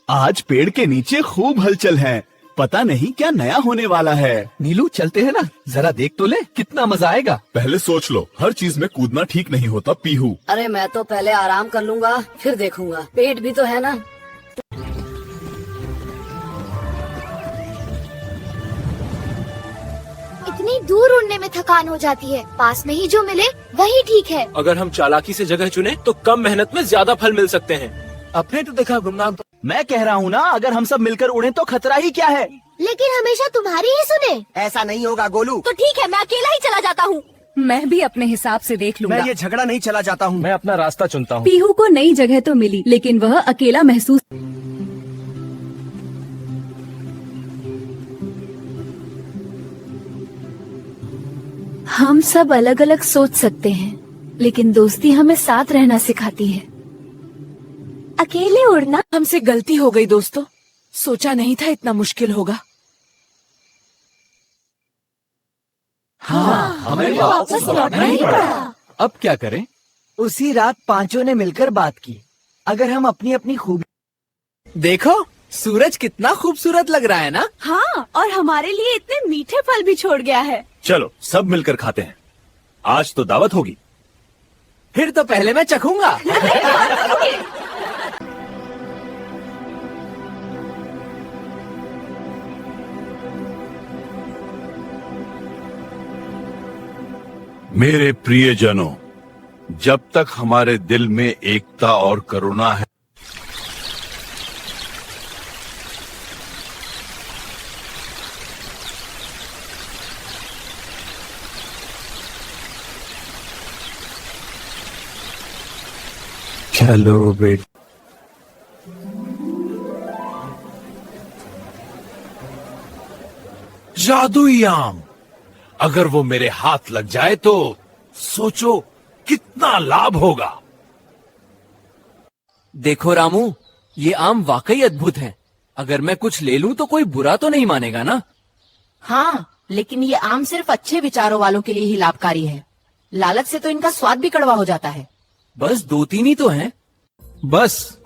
आज पेड़ के नीचे खूब हलचल है। पता नहीं क्या नया होने वाला है। नीलू चलते हैं ना, जरा देख तो ले, कितना मजा आएगा। पहले सोच लो, हर चीज में कूदना ठीक नहीं होता पीहू। अरे मैं तो पहले आराम कर लूंगा, फिर देखूंगा। पेट भी तो है ना। इतनी दूर उड़ने में थकान हो जाती है, पास में ही जो मिले वही ठीक है। अगर हम चालाकी से जगह चुने तो कम मेहनत में ज्यादा फल मिल सकते हैं। अपने तो देखा गुमनाम। मैं कह रहा हूँ ना, अगर हम सब मिलकर उड़ें तो खतरा ही क्या है। लेकिन हमेशा तुम्हारी ही सुने। ऐसा नहीं होगा गोलू। तो ठीक है, मैं अकेला ही चला जाता हूँ। मैं भी अपने हिसाब से देख लूंगा। मैं ये झगड़ा नहीं चला जाता हूँ। मैं अपना रास्ता चुनता हूँ। पीहू को नई जगह तो मिली, लेकिन वह अकेला महसूस। हम सब अलग अलग सोच सकते हैं, लेकिन दोस्ती हमें साथ रहना सिखाती है। अकेले उड़ना हमसे गलती हो गई दोस्तों, सोचा नहीं था इतना मुश्किल होगा। हाँ, हमें वापस लौटना ही पड़ा। अब क्या करें? उसी रात पांचों ने मिलकर बात की, अगर हम अपनी अपनी खूबी। देखो सूरज कितना खूबसूरत लग रहा है ना। हाँ, और हमारे लिए इतने मीठे फल भी छोड़ गया है। चलो सब मिलकर खाते हैं, आज तो दावत होगी। फिर तो पहले मैं चखूंगा। मेरे प्रियजनों, जब तक हमारे दिल में एकता और करुणा है, चलो बेटा। जादुई आम, अगर वो मेरे हाथ लग जाए तो सोचो कितना लाभ होगा। देखो रामू, ये आम वाकई अद्भुत है। अगर मैं कुछ ले लूं तो कोई बुरा तो नहीं मानेगा ना। हाँ, लेकिन ये आम सिर्फ अच्छे विचारों वालों के लिए ही लाभकारी है। लालच से तो इनका स्वाद भी कड़वा हो जाता है। बस 2-3 ही तो हैं। बस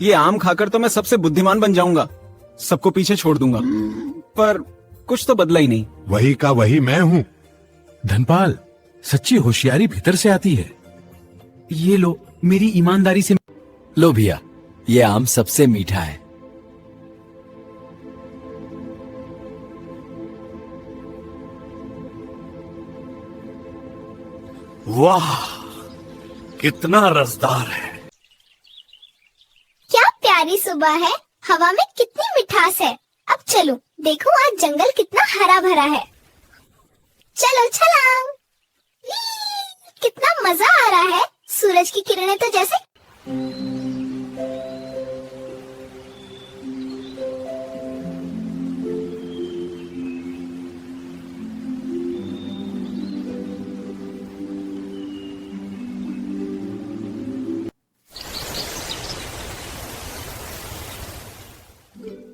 ये आम खाकर तो मैं सबसे बुद्धिमान बन जाऊंगा, सबको पीछे छोड़ दूंगा। पर कुछ तो बदला ही नहीं। वही का वही मैं हूँ। धनपाल, सच्ची होशियारी भीतर से आती है। ये लो, मेरी ईमानदारी से। लो भैया, ये आम सबसे मीठा है। वाह, कितना रसदार है। क्या प्यारी सुबह है, हवा में कितनी मिठास है। अब चलो देखो आज जंगल कितना हरा भरा है। चलो छलांग। कितना मजा आ रहा है, सूरज की किरणें तो जैसे।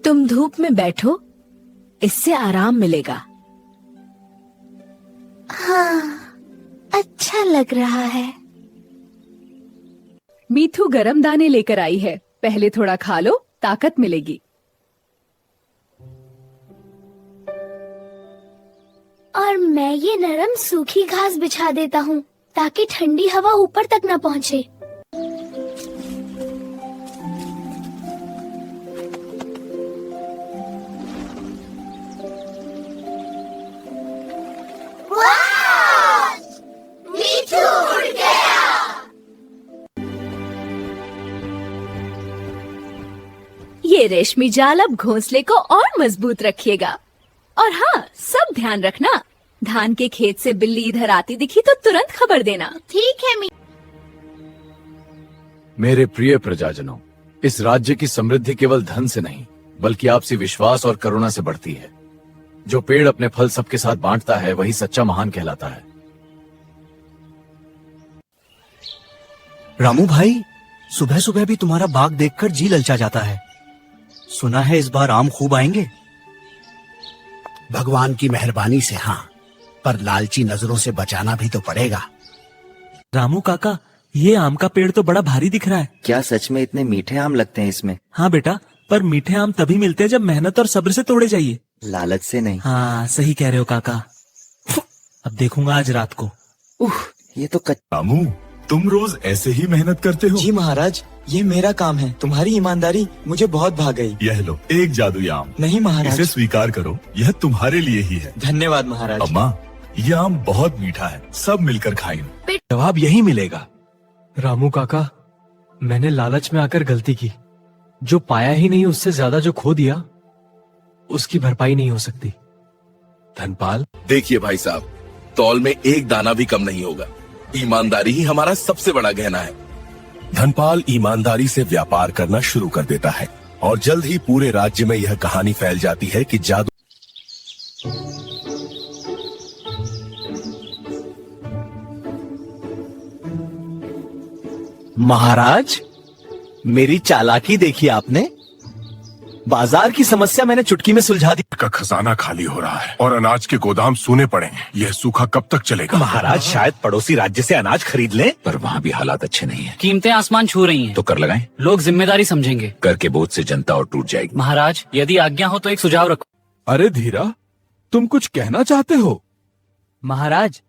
तुम धूप में बैठो, इससे आराम मिलेगा। हाँ, अच्छा लग रहा है। मीठू गरम दाने लेकर आई है, पहले थोड़ा खा लो, ताकत मिलेगी। और मैं ये नरम सूखी घास बिछा देता हूँ ताकि ठंडी हवा ऊपर तक न पहुँचे। मीठू उड़ गया। ये रेशमी जाल अब घोंसले को और मजबूत रखिएगा। और हाँ, सब ध्यान रखना, धान के खेत से बिल्ली इधर आती दिखी तो तुरंत खबर देना। ठीक है मेरे प्रिय प्रजाजनों, इस राज्य की समृद्धि केवल धन से नहीं, बल्कि आपसी विश्वास और करुणा से बढ़ती है। जो पेड़ अपने फल सबके साथ बांटता है, वही सच्चा महान कहलाता है। रामू भाई, सुबह सुबह भी तुम्हारा बाग देखकर जी ललचा जाता है। सुना है इस बार आम खूब आएंगे। भगवान की मेहरबानी से हाँ, पर लालची नजरों से बचाना भी तो पड़ेगा। रामू काका, ये आम का पेड़ तो बड़ा भारी दिख रहा है। क्या सच में इतने मीठे आम लगते हैं इसमें? हाँ बेटा, पर मीठे आम तभी मिलते हैं जब मेहनत और सब्र से तोड़े जाइए, लालच से नहीं। हाँ सही कह रहे हो काका। अब देखूंगा आज रात को। ये तो रामू, तुम रोज ऐसे ही मेहनत करते हो? जी महाराज, ये मेरा काम है। तुम्हारी ईमानदारी मुझे बहुत भा गई। यह लो एक जादुई आम। नहीं महाराज, इसे स्वीकार करो, यह तुम्हारे लिए ही है। धन्यवाद महाराज। अम्मा, यह आम बहुत मीठा है, सब मिलकर खाएंगे। जवाब यही मिलेगा। रामू काका, मैंने लालच में आकर गलती की। जो पाया ही नहीं उससे ज्यादा जो खो दिया उसकी भरपाई नहीं हो सकती। धनपाल, देखिए भाई साहब, तौल में एक दाना भी कम नहीं होगा। ईमानदारी ही हमारा सबसे बड़ा गहना है। धनपाल ईमानदारी से व्यापार करना शुरू कर देता है और जल्द ही पूरे राज्य में यह कहानी फैल जाती है कि जादू। महाराज, मेरी चालाकी देखी आपने। बाजार की समस्या मैंने चुटकी में सुलझा दी। का खजाना खाली हो रहा है और अनाज के गोदाम सूने पड़े हैं। यह सूखा कब तक चलेगा? महाराज, शायद पड़ोसी राज्य से अनाज खरीद लें। पर वहाँ भी हालात अच्छे नहीं है। कीमतें आसमान छू रही हैं। तो कर लगाएं। लोग जिम्मेदारी समझेंगे। कर के बोझ से जनता और टूट जाएगी। महाराज, यदि आज्ञा हो तो एक सुझाव रखो। अरे धीरा, तुम कुछ कहना चाहते हो? महाराज,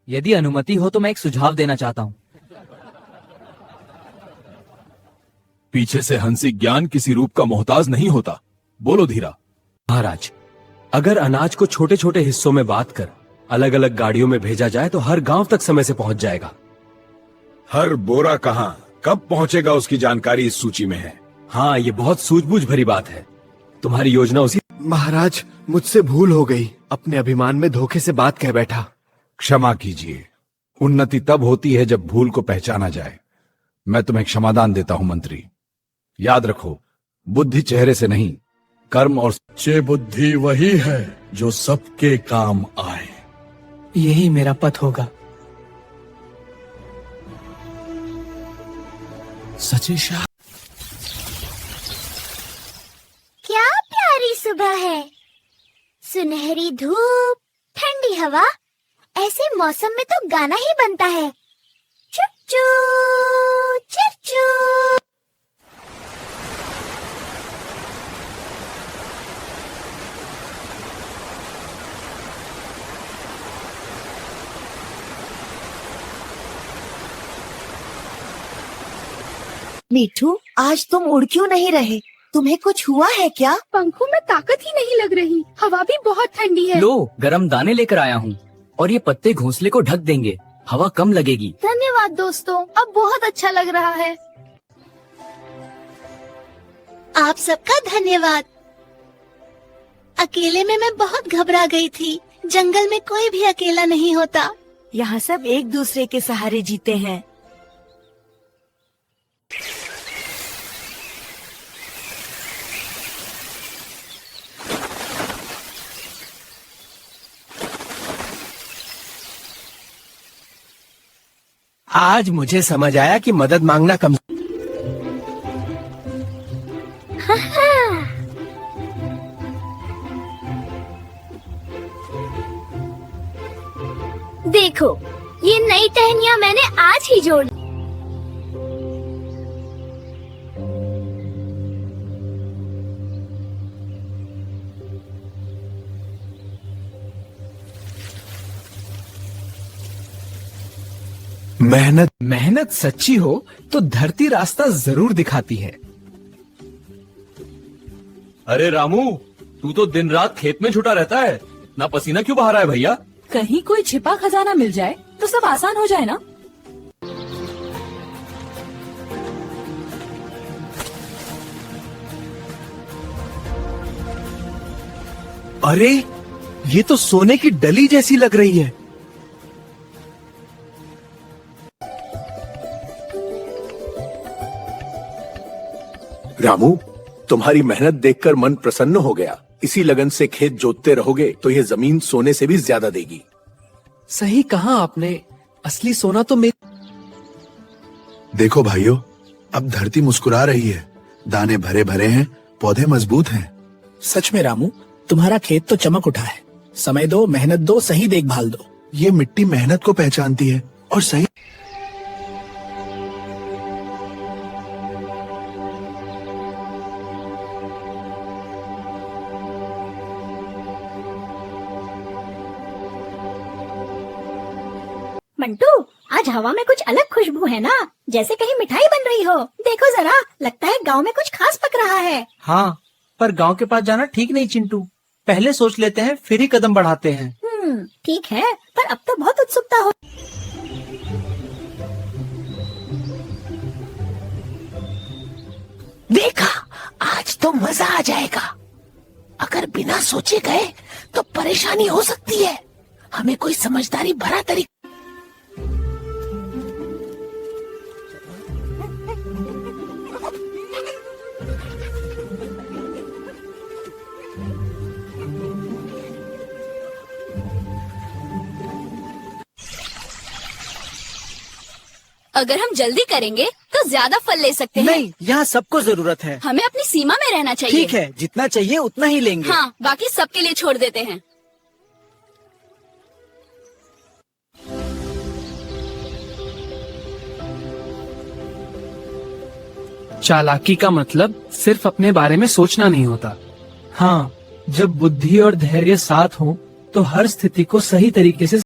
यदि अनुमति हो तो मैं एक सुझाव देना चाहता हूँ। पीछे से हंसी ज्ञान किसी रूप का मोहताज नहीं होता। बोलो धीरा। महाराज, अगर अनाज को छोटे छोटे हिस्सों में बांट कर अलग अलग गाड़ियों में भेजा जाए तो हर गांव तक समय से पहुंच जाएगा। हर बोरा कहाँ कब पहुंचेगा उसकी जानकारी इस सूची में है। हाँ, ये बहुत सूझबूझ भरी बात है। तुम्हारी योजना उसी। महाराज, मुझसे भूल हो गई। अपने अभिमान में धोखे से बात कह बैठा। क्षमा कीजिए। उन्नति तब होती है जब भूल को पहचाना जाए। मैं तुम्हें क्षमादान देता हूं मंत्री। याद रखो, बुद्धि चेहरे से नहीं, कर्म और सच्चे बुद्धि वही है जो सबके काम आए। यही मेरा पथ होगा। सच्चे शाह। क्या प्यारी सुबह है। सुनहरी धूप, ठंडी हवा। ऐसे मौसम में तो गाना ही बनता है। चुप चुप। मीठू, आज तुम उड़ क्यों नहीं रहे? तुम्हें कुछ हुआ है क्या? पंखों में ताकत ही नहीं लग रही। हवा भी बहुत ठंडी है। लो, गरम दाने लेकर आया हूँ और ये पत्ते घोंसले को ढक देंगे। हवा कम लगेगी। धन्यवाद दोस्तों, अब बहुत अच्छा लग रहा है। आप सबका धन्यवाद। अकेले में मैं बहुत घबरा गई थी। जंगल में कोई भी अकेला नहीं होता। यहाँ सब एक दूसरे के सहारे जीते हैं। आज मुझे समझ आया कि मदद मांगना कम। देखो, ये नई टहनियाँ मैंने आज ही जोड़ी। मेहनत सच्ची हो तो धरती रास्ता जरूर दिखाती है। अरे रामू, तू तो दिन रात खेत में छुटा रहता है, ना पसीना क्यों बहा रहा है भैया? कहीं कोई छिपा खजाना मिल जाए तो सब आसान हो जाए ना। अरे, ये तो सोने की डली जैसी लग रही है। रामू, तुम्हारी मेहनत देखकर मन प्रसन्न हो गया। इसी लगन से खेत जोतते रहोगे तो ये जमीन सोने से भी ज्यादा देगी। सही कहा आपने। असली सोना तो देखो भाइयों, अब धरती मुस्कुरा रही है। दाने भरे भरे हैं, पौधे मजबूत हैं। सच में रामू, तुम्हारा खेत तो चमक उठा है। समय दो, मेहनत दो, सही देखभाल दो। ये मिट्टी मेहनत को पहचानती है और सही। मंटू, आज हवा में कुछ अलग खुशबू है ना, जैसे कहीं मिठाई बन रही हो। देखो जरा, लगता है गांव में कुछ खास पक रहा है। हाँ, पर गांव के पास जाना ठीक नहीं चिंटू। पहले सोच लेते हैं फिर ही कदम बढ़ाते हैं। ठीक है, पर अब तो बहुत उत्सुकता हो। देखा, आज तो मजा आ जाएगा। अगर बिना सोचे गए तो परेशानी हो सकती है। हमें कोई समझदारी भरा तरीका। अगर हम जल्दी करेंगे तो ज्यादा फल ले सकते हैं। नहीं, यहाँ सबको जरूरत है। हमें अपनी सीमा में रहना चाहिए। ठीक है, जितना चाहिए उतना ही लेंगे। हाँ, बाकी सबके लिए छोड़ देते हैं। चालाकी का मतलब सिर्फ अपने बारे में सोचना नहीं होता। हाँ, जब बुद्धि और धैर्य साथ हो तो हर स्थिति को सही तरीके से